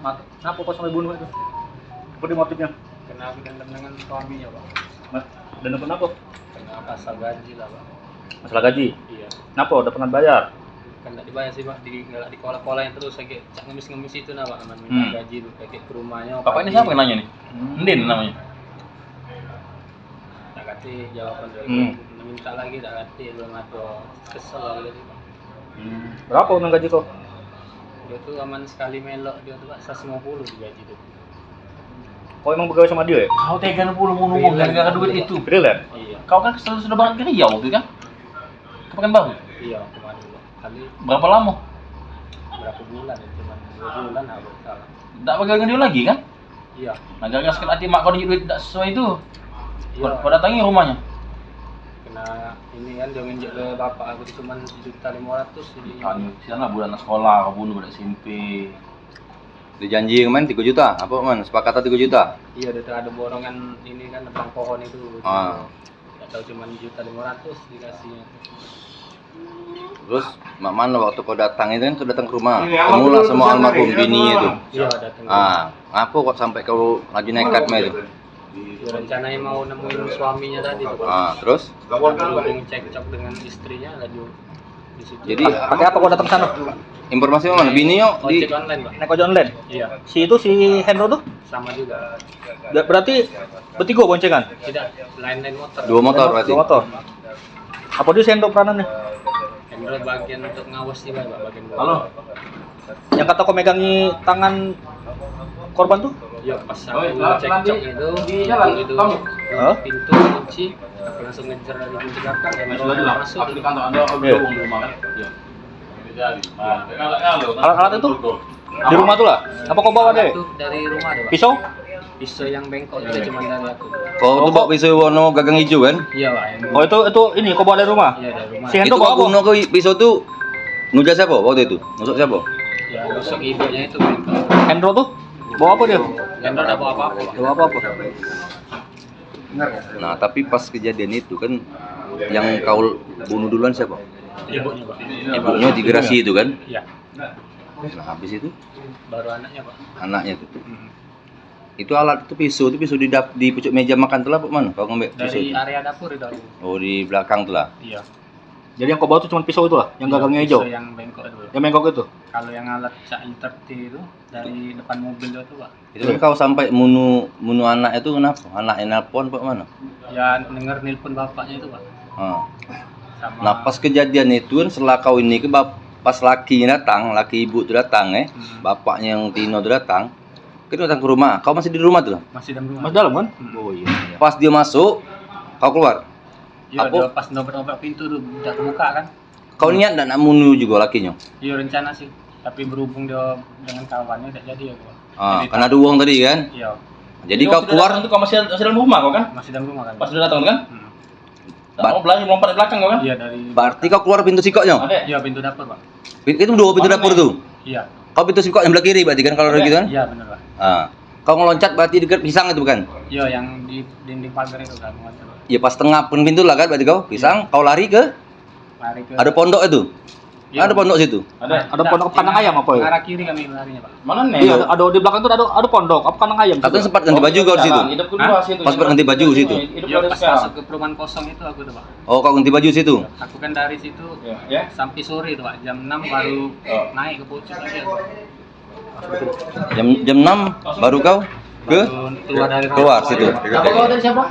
Kenapa kok sampai bunuh itu? Apa dia motifnya? Kena dendam dengan suaminya, Pak. Dan kenapa? Kena pasal gaji lah, Pak. Masalah gaji? Iya. Kenapa? Udah pernah bayar? Kan nggak dibayar sih, Pak. Nggak dikolah-kolahin terus kayak cak ngemis-ngemis itu nah, Pak. Minta gaji tuh kayak ke rumahnya. Bapak ini siapa yang nanya nih? Ndin namanya. Nggak kati jawaban dari minta lagi, nggak kati belum ada kesel gitu, Pak. Berapa unang gaji kau? Dia tuh aman sekali melok dia tuh, Pak. 150 di gaji tuh. Kau emang pegawai sama dia ya? Kau tega puluh mau ngomong gara-gara duit itu. Freelance? Iya. Kau kan sudah banget ke Riau tuh kan? Ke Pekanbaru. Iya, kemarin dulu. Kali Berapa lama? berapa bulan ya? Cuma 2 bulan lah bersalah. Tak pegang dengan dia lagi kan? Iya. Nah gara-gara sakit hati mak kau duit tak sesuai itu. Iya. Kau datangi rumahnya. Kena ini kan dia nginjek ke bapak aku tuh cuma 1.500.000 jadi. Kan siapa bulan sekolah kau bunuh pada SMP. Dijanji kemarin 3 juta, apa man? Sepakatan 3 juta. Iya, udah ada borongan ini kan nebang pohon itu. Ah. Enggak tahu cuma 1.500.000 dikasihnya. Terus mak mana waktu kau datang itu kan kau datang ke rumah, ketemulah sama almarhum bini itu. Iya, datang. Ngapa kok sampai kau lagi nekat mah itu? Ya, rencananya mau nemuin suaminya tadi tuh. Terus? Berhubung cekcok dengan istrinya lanjut di situ. Jadi Pakai apa kau datang sana? informasi mana? Bini yuk di ojek online, Pak. Naik ojek online? Iya, Si Hendro tuh? sama juga. Berarti bertiga boncengan? Tidak, lain-lain motor. 2 motor berarti. 2 motor. Apa dia si Hendro peranannya? Hendro bagian untuk ngawas sih, Pak, bagian bawah. Halo. Yang kata kau megangi tangan korban tuh? Ya pas Oh, aku cekcok itu di jalan, itu kamu? Hah? pintu kunci, aku langsung ngejar dari pintu belakang dan Sudah jelas. masuk. Aku di kantor Anda Iya. di rumah kan? Iya. Alat-alat itu? Di rumah tuh lah? Apa kau bawa deh? Itu dari rumah deh, Pak. Pisau? Pisau yang bengkok itu cuma dari aku. Kau tuh bawa pisau warna gagang hijau kan? Iya, Pak. Oh itu ini kau bawa dari rumah? Iya, dari rumah. Si Hendro Itu bawa kau apa? bunuh pisau tuh nuja siapa waktu itu? Nusuk siapa? Ya, nusuk ibunya itu bengkok. Hendro tuh? Bawa apa dia? Hendro enggak bawa apa-apa, Pak. Bawa apa-apa? Nah tapi pas kejadian itu kan yang kau bunuh duluan siapa? Ibunya, Pak. Ibunya di gerasi itu kan? Iya. Nah habis itu Baru anaknya, Pak. anaknya tuh. Itu alat itu pisau di pucuk meja makan tuh lah mana? Kau ngambil pisau Dari itu? area dapur itu aku. Oh di belakang tuh lah. Iya. Jadi yang kau bawa tuh cuma pisau itu lah? Yang gagangnya hijau? Pisau yang bengkok itu. Yang bengkok itu? Kalau yang alat cak interti itu dari depan mobil itu, Pak. Itu kan kau sampai bunuh anak itu kenapa? Anaknya nelpon apa mana? Ya denger nelpon bapaknya itu, Pak. Sama Nah pas kejadian itu kan setelah kau ini ke pas laki ibu tuh datang bapaknya yang Tino tuh datang, kita datang ke rumah. Kau masih di rumah tuh? masih dalam rumah. Mas dalam kan? Oh iya. Pas dia masuk, kau keluar. Iya, Apa? dia pas nobrak pintu tuh udah kebuka kan. Kau niat dan nak bunuh juga lakinya? Iya rencana sih. Tapi berhubung dia dengan kawannya udah jadi ya, Pak. Jadi Karena ada uang tadi kan. Iya, Jadi kau keluar. Itu kau masih dalam rumah kau kan? masih dalam rumah kan. Pas sudah datang kan? Ba- Kau belakang lompat di belakang kau kan? Iya dari. Berarti kau keluar pintu sikoknya? Ada. Iya pintu dapur, Pak. Itu 2 pintu Mana dapur nih? tuh. Iya. Kau pintu sikok yang belah kiri berarti kan kalau Ada. gitu kan? Iya benar, Pak. Kau ngeloncat berarti dekat pisang itu bukan? Iya yang di dinding pagar itu kan ngatur. Ya pas tengah pun pintu lah kan berarti kau pisang, kau lari ke Lari ke. ada pondok itu. Iya. Ada pondok situ. Ada. Ada pondok kandang ayam apa ya? Arah kiri kami larinya, Pak. Mana nih? Iya, ada di belakang tuh ada pondok, apa kandang ayam? Katanya sempat ganti baju kau di situ. Hidup kedua situ. Pas ganti baju situ. Hidup Iya baru pas sekarang. masuk ke perumahan kosong itu aku tuh, Pak. Oh kau ganti baju situ. Aku kan dari situ Ya. sampai sore tuh, Pak. Jam 6 baru naik ke puncak lagi aku. Jam 6 baru kau ke Baru keluar dari keluar situ. Apa kau tadi siapa?